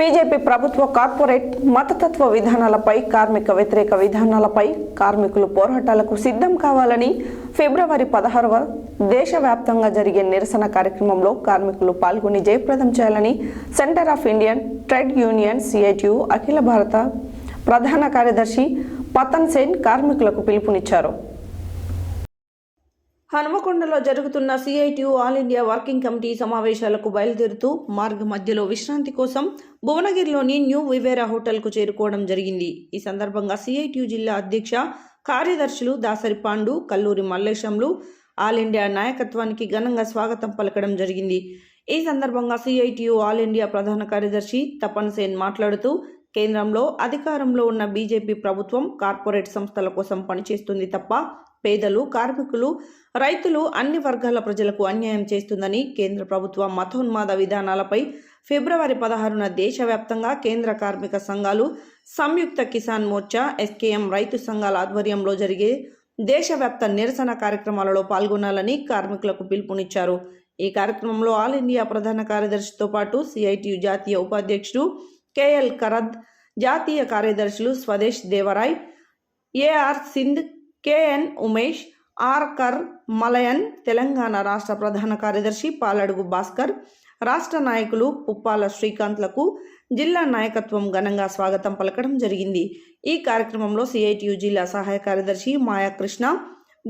BJP ప్రభుత్వ corporate మతతత్వ విధానాలపై కార్మిక వ్యతిరేక విధానాలపై కార్మికులు పోరాటాలకు సిద్ధం కావాలని ఫిబ్రవరి 16వ దేశవ్యాప్తంగా జరిగే నిరసన కార్యక్రమంలో కార్మికులు పాల్గొని జయప్రదం చేయాలని centre of Indian trade union CITU అఖిల భారత ప్రధాన కార్యదర్శి పతన్ సేన్ కార్మికులకు పిలుపునిచ్చారు. హనుమకొండలో జరుగుతున్న CITU all India working committee సమావేశాలకు బయలుదేరుతూ మార్గ మధ్యలో విశ్రాంతి కోసం భువనగిరిలోని న్యూ వివేరా హోటల్కు చేరుకోవడం జరిగింది. ఈ సందర్భంగా సిఐటియు జిల్లా అధ్యక్ష కార్యదర్శులు దాసరి పాండు, కల్లూరి మల్లేశంలు ఆల్ ఇండియా నాయకత్వానికి ఘనంగా స్వాగతం పలకడం జరిగింది. ఈ సందర్భంగా సిఐటియు ఆల్ ఇండియా ప్రధాన కార్యదర్శి తపన్ సేన్ మాట్లాడుతూ, కేంద్రంలో అధికారంలో ఉన్న బీజేపీ ప్రభుత్వం కార్పొరేట్ సంస్థల కోసం పనిచేస్తుంది తప్ప పేదలు, కార్మికులు, రైతులు, అన్ని వర్గాల ప్రజలకు అన్యాయం చేస్తుందని, కేంద్ర ప్రభుత్వ మతోన్మాద విధానాలపై ఫిబ్రవరి 16న దేశవ్యాప్తంగా కేంద్ర కార్మిక సంఘాలు, సంయుక్త కిసాన్ మోర్చా, ఎస్కేఎం రైతు సంఘాల ఆధ్వర్యంలో జరిగే దేశవ్యాప్త నిరసన కార్యక్రమాలలో పాల్గొనాలని కార్మికులకు పిలుపునిచ్చారు. ఈ కార్యక్రమంలో ఆల్ ఇండియా ప్రధాన కార్యదర్శితో పాటు సిఐటియు జాతీయ ఉపాధ్యక్షుడు కేఎల్ కరద్, జాతీయ కార్యదర్శులు స్వదేశ్ దేవరాయ్, ఏఆర్ సింధ్, కేఎన్ ఉమేష్, ఆర్ కర్ మలయన్, తెలంగాణ రాష్ట్ర ప్రధాన కార్యదర్శి పాలడుగు భాస్కర్, రాష్ట్ర నాయకులు పుప్పాల శ్రీకాంత్లకు జిల్లా నాయకత్వం ఘనంగా స్వాగతం పలకడం జరిగింది. ఈ కార్యక్రమంలో సిఐటియు జిల్లా సహాయ కార్యదర్శి మాయాకృష్ణ,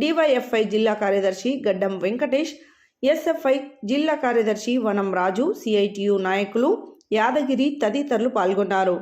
డివైఎఫ్ఐ జిల్లా కార్యదర్శి గడ్డం వెంకటేష్, ఎస్ఎఫ్ఐ జిల్లా కార్యదర్శి వనం రాజు, సిఐటియు నాయకులు యాదగిరి తదితరులు పాల్గొన్నారు.